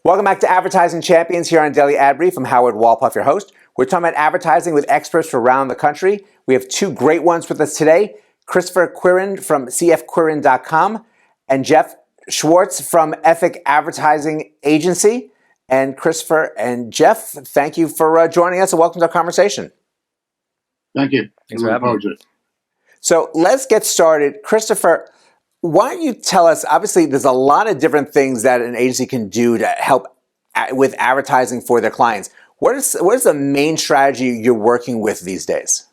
Welcome back to Advertising Champions here on Daily Ad Brief. I'm Howard Walpoff, your host. We're talking about advertising with experts from around the country. We have two great ones with us today. Christopher Quirin from cfquirin.com and Jeff Swartz from Ethic Advertising Agency. And Christopher and Jeff, thank you for joining us and welcome to our conversation. Thank you. Thanks for having me. So let's get started. Christopher, why don't you tell us, obviously there's a lot of different things that an agency can do to help with advertising for their clients. What is the main strategy you're working with these days?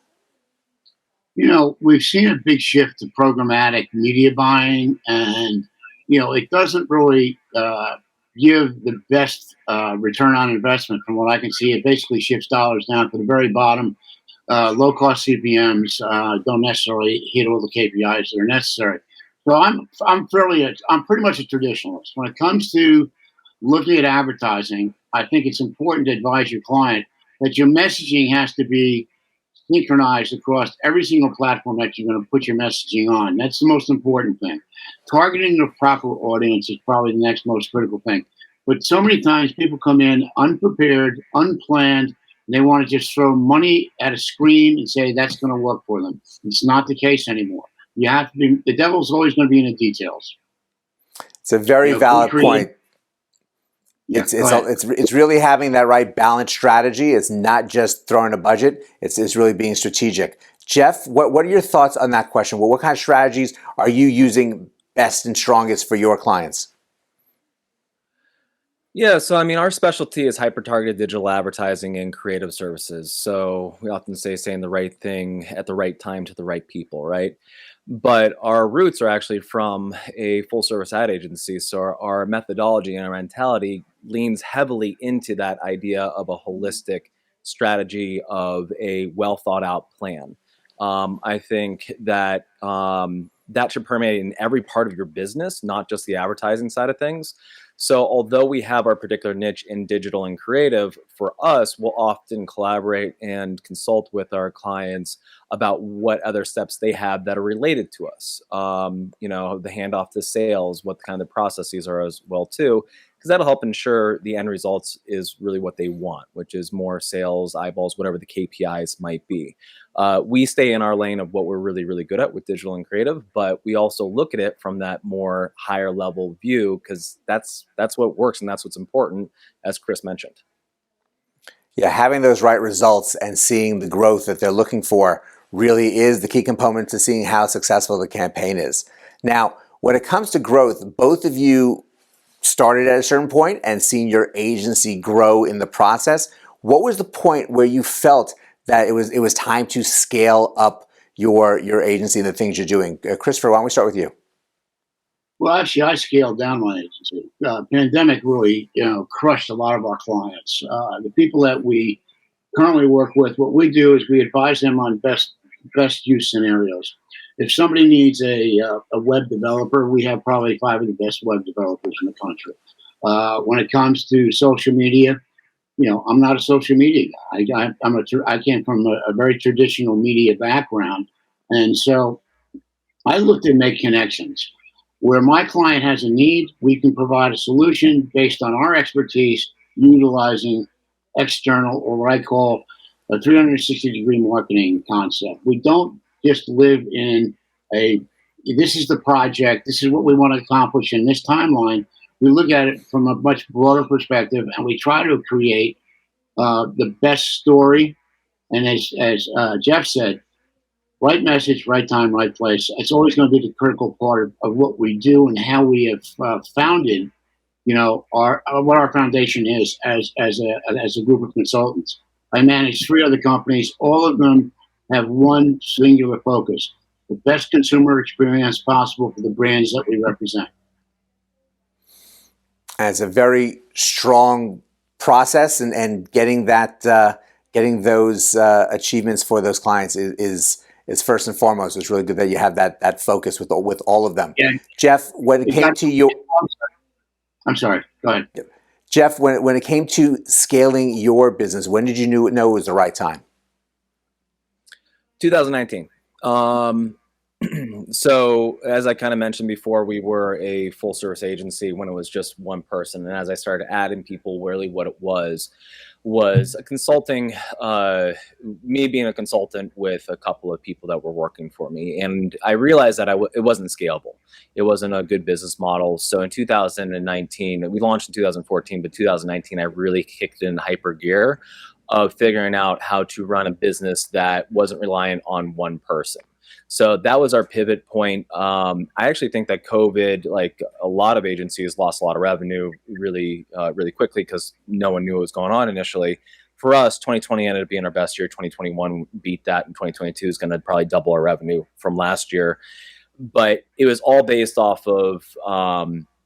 You know, we've seen a big shift to programmatic media buying, and, you know, it doesn't really give the best return on investment from what I can see. It basically shifts dollars down to the very bottom. Low-cost CPMs don't necessarily hit all the KPIs that are necessary. So I'm pretty much a traditionalist. When it comes to looking at advertising, I think it's important to advise your client that your messaging has to be synchronized across every single platform that you're going to put your messaging on. That's the most important thing. Targeting the proper audience is probably the next most critical thing. But so many times people come in unprepared, unplanned, and they want to just throw money at a screen and say that's going to work for them. It's not the case anymore. You have to be, the devil's always going to be in the details. It's a very valid point. Yeah, it's really having that right balanced strategy. It's not just throwing a budget. It's really being strategic. Jeff, what are your thoughts on that question? What kind of strategies are you using best and strongest for your clients? Yeah, so I mean, our specialty is hyper-targeted digital advertising and creative services. So we often say saying the right thing at the right time to the right people, right? But our roots are actually from a full-service ad agency. So our methodology and our mentality leans heavily into that idea of a holistic strategy of a well-thought-out plan. I think that that should permeate in every part of your business, not just the advertising side of things. So although we have our particular niche in digital and creative, for us, we'll often collaborate and consult with our clients about what other steps they have that are related to us. You know, the handoff to sales, what kind of the processes are as well too, because that'll help ensure the end results is really what they want, which is more sales, eyeballs, whatever the KPIs might be. We stay in our lane of what we're really, really good at with digital and creative, but we also look at it from that more higher level view because that's what works and that's what's important, as Chris mentioned. Yeah, having those right results and seeing the growth that they're looking for really is the key component to seeing how successful the campaign is. Now, when it comes to growth, both of you started at a certain point and seen your agency grow in the process. What was the point where you felt that it was time to scale up your agency and the things you're doing? Christopher, why don't we start with you? Well, actually, I scaled down my agency. Pandemic really, crushed a lot of our clients. The people that we currently work with, what we do is we advise them on best use scenarios. If somebody needs a web developer, we have probably 5 of the best web developers in the country. When it comes to social media, I'm not a social media guy. I came from a very traditional media background, and so I looked to make connections. Where my client has a need, we can provide a solution based on our expertise, utilizing external, or what I call a 360-degree marketing concept. We don't just live in this is the project, this is what we want to accomplish in this timeline. We look at it from a much broader perspective, and we try to create the best story. And as Jeff said, right message, right time, right place. It's always going to be the critical part of what we do and how we have founded, what our foundation is as a group of consultants. I manage 3 other companies. All of them have one singular focus: the best consumer experience possible for the brands that we represent. And it's a very strong process, and getting those achievements for those clients is first and foremost. It's really good that you have that focus with all of them. Yeah. Jeff, when it came to your, I'm sorry. Go ahead. Jeff, when it came to scaling your business, when did you know it was the right time? 2019. So as I kind of mentioned before, we were a full service agency when it was just one person. And as I started adding people, really what it was a consulting, me being a consultant with a couple of people that were working for me. And I realized that it wasn't scalable. It wasn't a good business model. So in 2019, we launched in 2014, but 2019, I really kicked in hyper gear of figuring out how to run a business that wasn't reliant on one person. So that was our pivot point. I actually think that COVID, like a lot of agencies, lost a lot of revenue really quickly because no one knew what was going on initially. For us, 2020 ended up being our best year. 2021 beat that, and 2022 is going to probably double our revenue from last year. But it was all based off of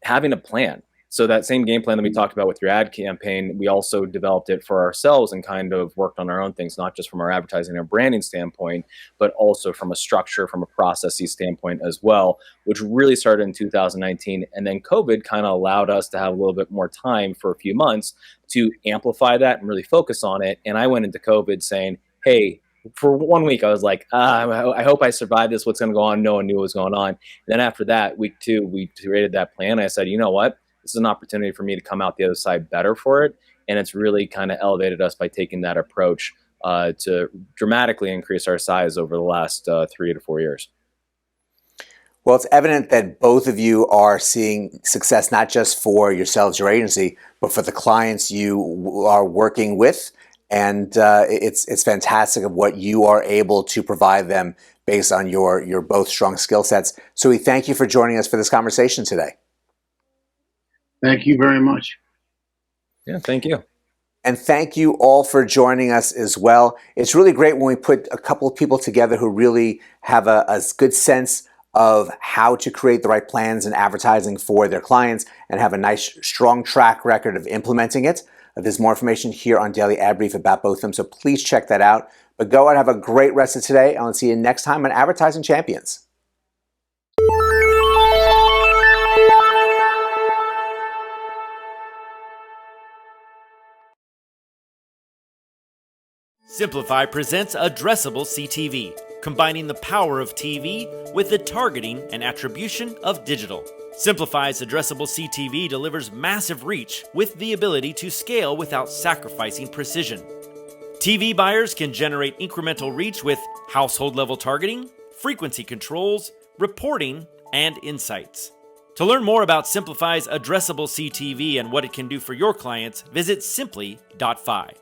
having a plan. So that same game plan that we talked about with your ad campaign, we also developed it for ourselves and kind of worked on our own things, not just from our advertising and branding standpoint, but also from a structure, from a processes standpoint as well, which really started in 2019. And then COVID kind of allowed us to have a little bit more time for a few months to amplify that and really focus on it. And I went into COVID saying, hey, for 1 week, I was like, I hope I survive this. What's going to go on? No one knew what was going on. And then after that, week 2, we created that plan. I said, you know what? This is an opportunity for me to come out the other side better for it. And it's really kind of elevated us by taking that approach to dramatically increase our size over the last 3 to 4 years. Well, it's evident that both of you are seeing success, not just for yourselves, your agency, but for the clients you are working with. And it's fantastic of what you are able to provide them based on your both strong skill sets. So we thank you for joining us for this conversation today. Thank you very much. Yeah, thank you. And thank you all for joining us as well. It's really great when we put a couple of people together who really have a good sense of how to create the right plans and advertising for their clients and have a nice, strong track record of implementing it. There's more information here on Daily Ad Brief about both of them, so please check that out. But go out and have a great rest of today, and I'll see you next time on Advertising Champions. Simplify presents Addressable CTV, combining the power of TV with the targeting and attribution of digital. Simplify's Addressable CTV delivers massive reach with the ability to scale without sacrificing precision. TV buyers can generate incremental reach with household-level targeting, frequency controls, reporting, and insights. To learn more about Simplify's Addressable CTV and what it can do for your clients, visit simply.fi.